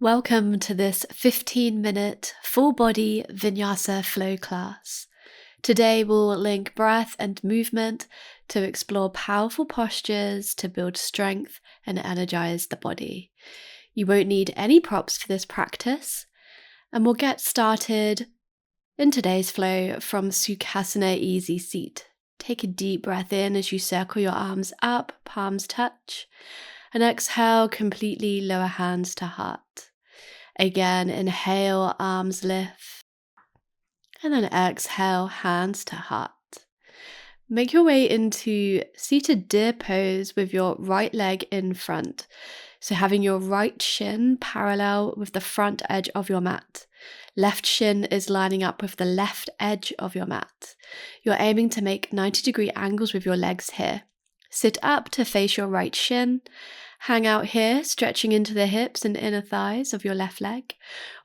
Welcome to this 15-minute full-body vinyasa flow class. Today we'll link breath and movement to explore powerful postures to build strength and energize the body. You won't need any props for this practice, and we'll get started in today's flow from Sukhasana Easy Seat. Take a deep breath in as you circle your arms up, palms touch, and exhale, completely lower hands to heart. Again, inhale, arms lift, and then exhale, hands to heart. Make your way into seated deer pose with your right leg in front. So having your right shin parallel with the front edge of your mat. Left shin is lining up with the left edge of your mat. You're aiming to make 90-degree angles with your legs here. Sit up to face your right shin. Hang out here, stretching into the hips and inner thighs of your left leg,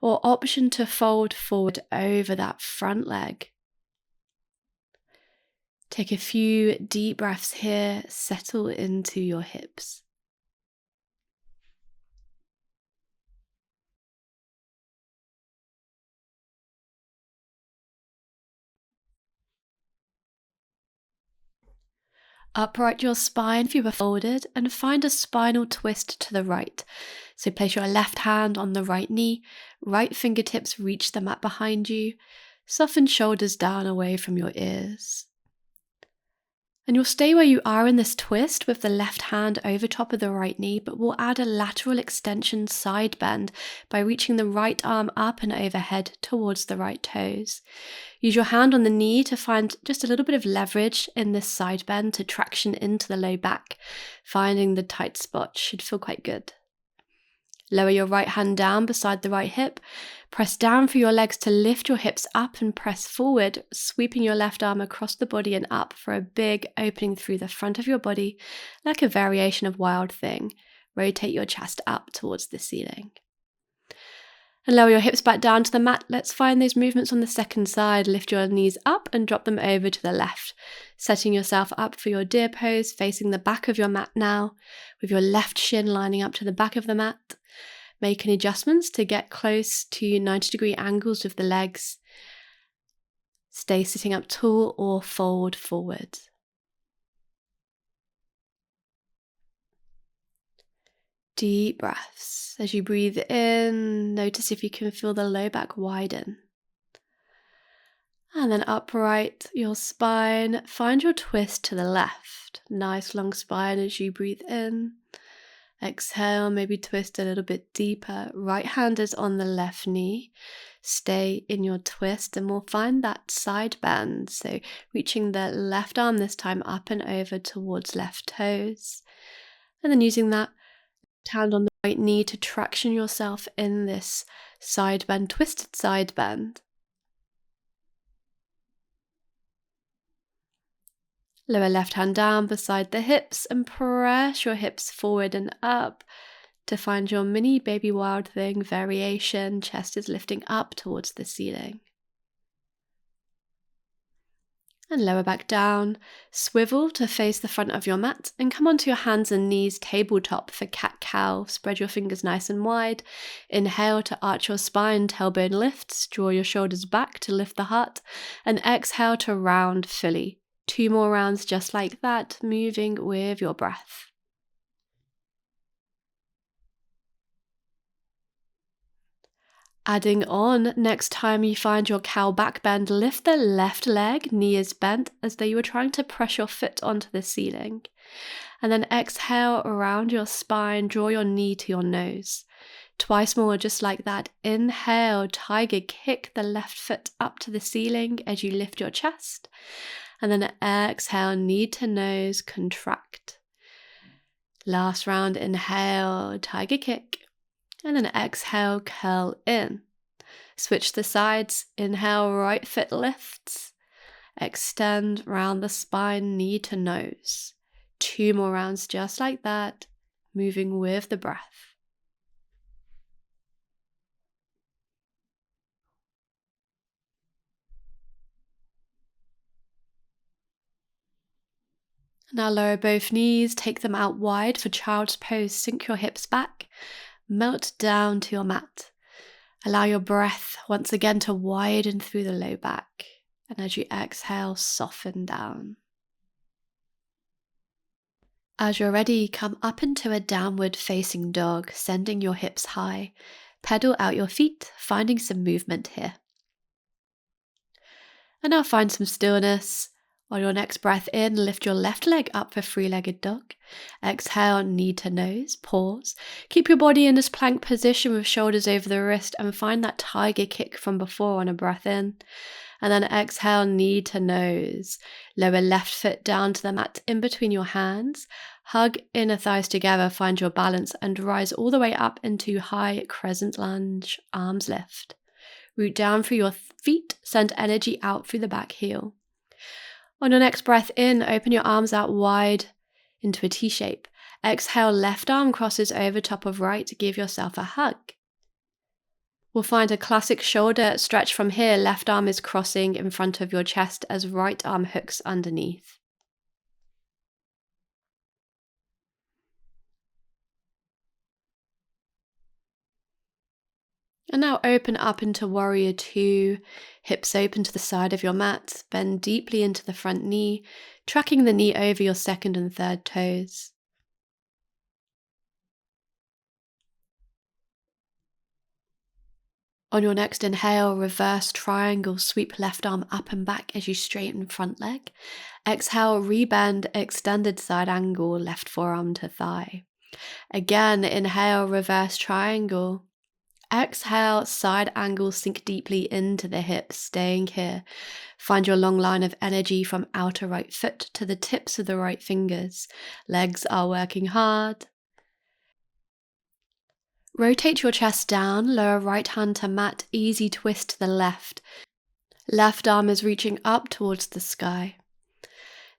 or option to fold forward over that front leg. Take a few deep breaths here, settle into your hips. Upright your spine if you were folded and find a spinal twist to the right. So place your left hand on the right knee, right fingertips reach the mat behind you, soften shoulders down away from your ears. And you'll stay where you are in this twist with the left hand over top of the right knee, but we'll add a lateral extension side bend by reaching the right arm up and overhead towards the right toes. Use your hand on the knee to find just a little bit of leverage in this side bend to traction into the low back. Finding the tight spot should feel quite good. Lower your right hand down beside the right hip. Press down for your legs to lift your hips up and press forward, sweeping your left arm across the body and up for a big opening through the front of your body, like a variation of Wild Thing. Rotate your chest up towards the ceiling. And lower your hips back down to the mat. Let's find those movements on the second side. Lift your knees up and drop them over to the left. Setting yourself up for your deer pose, facing the back of your mat now, with your left shin lining up to the back of the mat. Make any adjustments to get close to 90-degree angles with the legs. Stay sitting up tall or fold forward. Deep breaths. As you breathe in, notice if you can feel the low back widen. And then upright your spine. Find your twist to the left. Nice long spine as you breathe in. Exhale, maybe twist a little bit deeper. Right hand is on the left knee. Stay in your twist and we'll find that side bend. So reaching the left arm this time up and over towards left toes. And then using that hand on the right knee to traction yourself in this side bend, twisted side bend. Lower left hand down beside the hips and press your hips forward and up to find your mini baby Wild Thing variation. Chest is lifting up towards the ceiling. And lower back down. Swivel to face the front of your mat and come onto your hands and knees tabletop for cat-cow. Spread your fingers nice and wide. Inhale to arch your spine, tailbone lifts. Draw your shoulders back to lift the heart. And exhale to round fully. 2 more rounds just like that, moving with your breath. Adding on, next time you find your cow back bend, lift the left leg, knee is bent as though you were trying to press your foot onto the ceiling. And then exhale around your spine, draw your knee to your nose. 2 more just like that. Inhale, tiger, kick the left foot up to the ceiling as you lift your chest. And then exhale, knee to nose, contract. Last round, inhale, tiger kick. And then exhale, curl in. Switch the sides. Inhale, right foot lifts. Extend round the spine, knee to nose. 2 more rounds just like that, moving with the breath. Now lower both knees, take them out wide for child's pose. Sink your hips back. Melt down to your mat. Allow your breath once again to widen through the low back. And as you exhale, soften down. As you're ready, come up into a downward facing dog, sending your hips high. Pedal out your feet, finding some movement here. And now find some stillness. On your next breath in, lift your left leg up for three-legged dog. Exhale, knee to nose, pause. Keep your body in this plank position with shoulders over the wrist and find that tiger kick from before on a breath in. And then exhale, knee to nose. Lower left foot down to the mat in between your hands. Hug inner thighs together, find your balance and rise all the way up into high crescent lunge, arms lift. Root down through your feet, send energy out through the back heel. On your next breath in, open your arms out wide into a T shape. Exhale, left arm crosses over top of right to give yourself a hug. We'll find a classic shoulder stretch from here. Left arm is crossing in front of your chest as right arm hooks underneath. And now open up into Warrior Two, hips open to the side of your mat, bend deeply into the front knee, tracking the knee over your second and third toes. On your next inhale, reverse triangle, sweep left arm up and back as you straighten front leg. Exhale, rebend, extended side angle, left forearm to thigh. Again, inhale, reverse triangle. Exhale, side angle, sink deeply into the hips, staying here. Find your long line of energy from outer right foot to the tips of the right fingers. Legs are working hard. Rotate your chest down, lower right hand to mat, easy twist to the left. Left arm is reaching up towards the sky.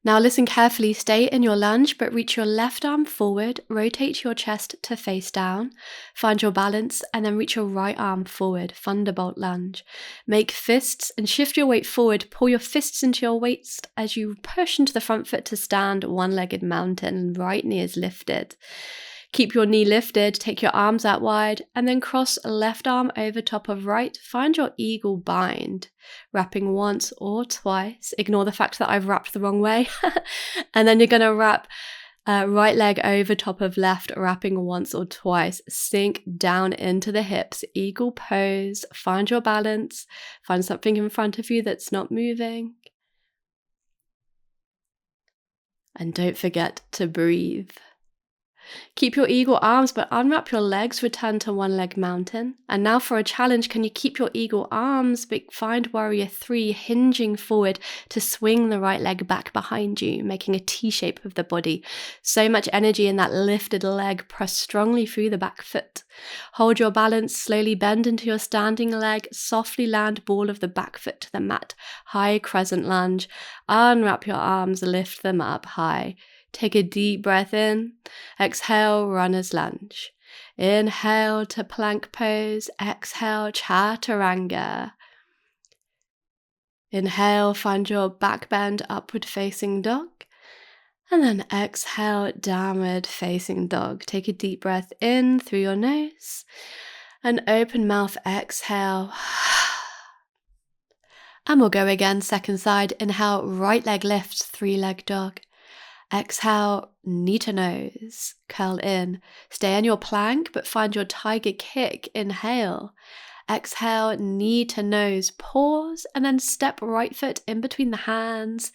Now listen carefully, stay in your lunge, but reach your left arm forward, rotate your chest to face down, find your balance, and then reach your right arm forward, thunderbolt lunge. Make fists and shift your weight forward, pull your fists into your waist as you push into the front foot to stand, one-legged mountain, right knee is lifted. Keep your knee lifted, take your arms out wide, and then cross left arm over top of right. Find your eagle bind, wrapping once or twice. Ignore the fact that I've wrapped the wrong way. And then you're going to wrap right leg over top of left, wrapping once or twice. Sink down into the hips, eagle pose. Find your balance. Find something in front of you that's not moving. And don't forget to breathe. Keep your eagle arms, but unwrap your legs, return to one leg mountain. And now for a challenge, can you keep your eagle arms, but find Warrior Three, hinging forward to swing the right leg back behind you, making a T shape of the body. So much energy in that lifted leg, press strongly through the back foot. Hold your balance, slowly bend into your standing leg, softly land ball of the back foot to the mat, high crescent lunge. Unwrap your arms, lift them up high. Take a deep breath in. Exhale, runner's lunge. Inhale to plank pose. Exhale, chaturanga. Inhale, find your back bend, upward facing dog. And then exhale, downward facing dog. Take a deep breath in through your nose. And open mouth, exhale. And we'll go again, second side. Inhale, right leg lifts, three-leg dog. Exhale, knee to nose, curl in. Stay in your plank, but find your tiger kick. Inhale. Exhale, knee to nose, pause, and then step right foot in between the hands.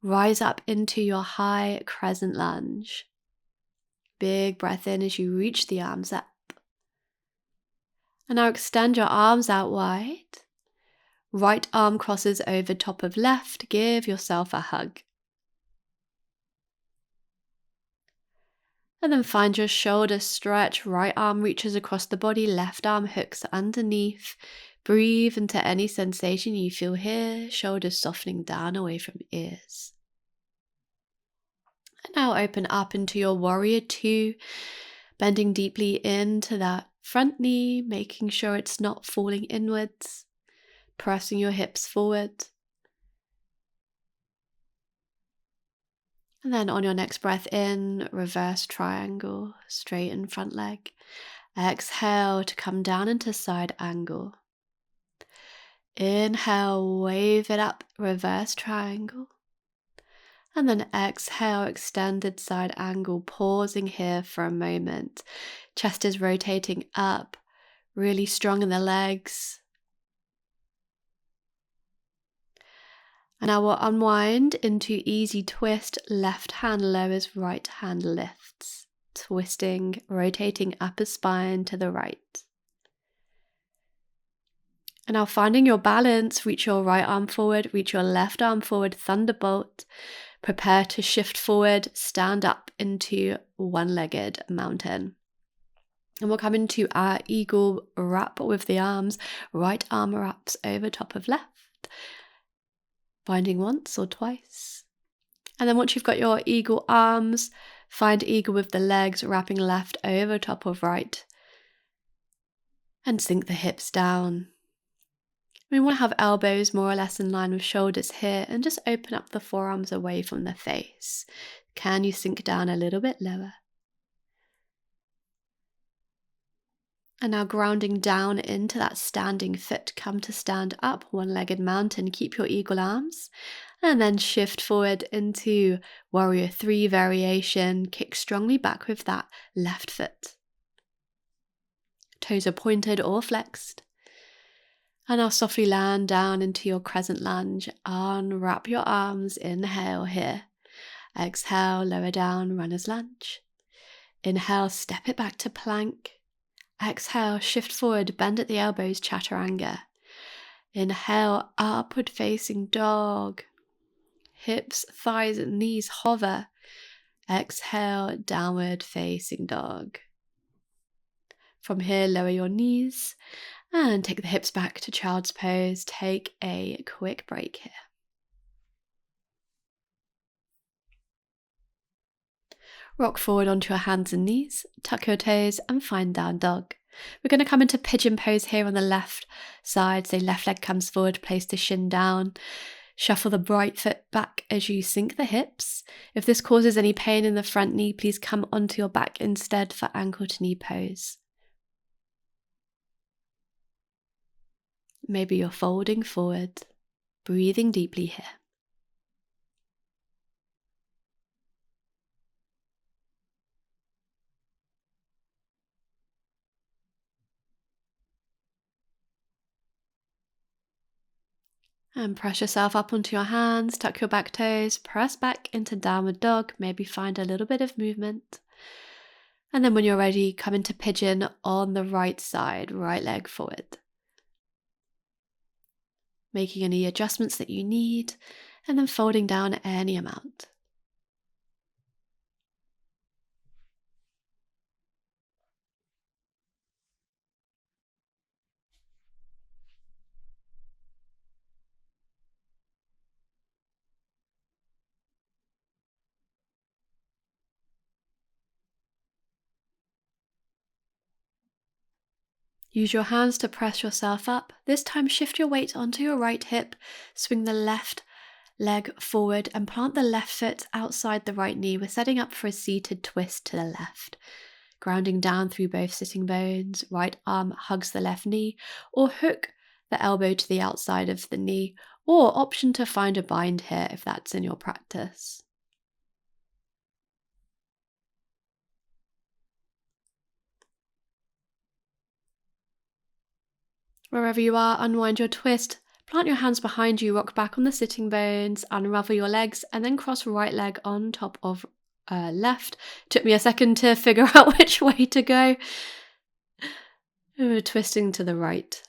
Rise up into your high crescent lunge. Big breath in as you reach the arms up. And now extend your arms out wide. Right arm crosses over top of left. Give yourself a hug. And then find your shoulder stretch, right arm reaches across the body, left arm hooks underneath. Breathe into any sensation you feel here, shoulders softening down away from ears. And now open up into your Warrior Two, bending deeply into that front knee, making sure it's not falling inwards, pressing your hips forward. And then on your next breath in, reverse triangle, straighten front leg. Exhale to come down into side angle. Inhale, wave it up, reverse triangle. And then exhale, extended side angle, pausing here for a moment. Chest is rotating up, really strong in the legs. And I will unwind into easy twist. Left hand lowers, right hand lifts. Twisting, rotating upper spine to the right. And now finding your balance, reach your right arm forward, reach your left arm forward, thunderbolt. Prepare to shift forward, stand up into one-legged mountain. And we'll come into our eagle wrap with the arms. Right arm wraps over top of left. Binding once or twice. And then once you've got your eagle arms, find eagle with the legs, wrapping left over top of right. And sink the hips down. We want to have elbows more or less in line with shoulders here, and just open up the forearms away from the face. Can you sink down a little bit lower? And now grounding down into that standing foot, come to stand up, one-legged mountain. Keep your eagle arms, and then shift forward into warrior 3 variation. Kick strongly back with that left foot. Toes are pointed or flexed. And now softly land down into your crescent lunge. Unwrap your arms. Inhale here. Exhale, lower down, runner's lunge. Inhale, step it back to plank. Exhale, shift forward, bend at the elbows, chaturanga. Inhale, upward facing dog. Hips, thighs, and knees hover. Exhale, downward facing dog. From here, lower your knees. And take the hips back to child's pose. Take a quick break here. Rock forward onto your hands and knees. Tuck your toes and find down dog. We're going to come into pigeon pose here on the left side. So left leg comes forward, place the shin down. Shuffle the right foot back as you sink the hips. If this causes any pain in the front knee, please come onto your back instead for ankle to knee pose. Maybe you're folding forward, breathing deeply here. And press yourself up onto your hands, tuck your back toes, press back into downward dog, maybe find a little bit of movement. And then when you're ready, come into pigeon on the right side, right leg forward. Making any adjustments that you need, and then folding down any amount. Use your hands to press yourself up. This time shift your weight onto your right hip, swing the left leg forward and plant the left foot outside the right knee. We're setting up for a seated twist to the left. Grounding down through both sitting bones, right arm hugs the left knee, or hook the elbow to the outside of the knee, or option to find a bind here if that's in your practice. Wherever you are, unwind your twist. Plant your hands behind you, rock back on the sitting bones, unravel your legs, and then cross right leg on top of left. Took me a second to figure out which way to go. We're twisting to the right.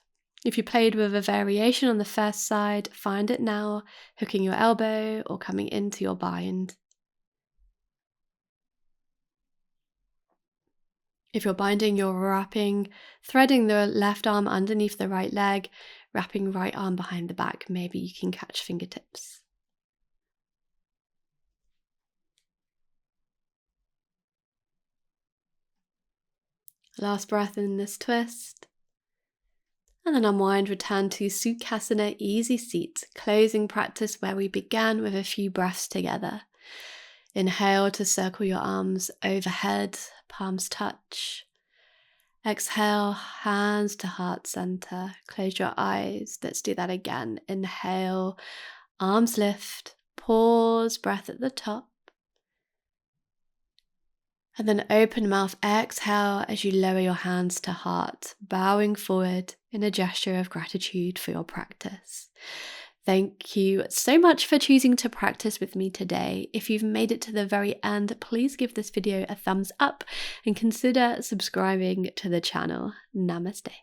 If you played with a variation on the first side, find it now, hooking your elbow or coming into your bind. If you're binding, you're wrapping, threading the left arm underneath the right leg, wrapping right arm behind the back. Maybe you can catch fingertips. Last breath in this twist. And then unwind, return to Sukhasana, easy seat, closing practice where we began with a few breaths together. Inhale to circle your arms overhead, palms touch. Exhale, hands to heart center. Close your eyes. Let's do that again. Inhale, arms lift. Pause, breath at the top. And then open mouth, exhale as you lower your hands to heart, bowing forward in a gesture of gratitude for your practice. Thank you so much for choosing to practice with me today. If you've made it to the very end, please give this video a thumbs up and consider subscribing to the channel. Namaste.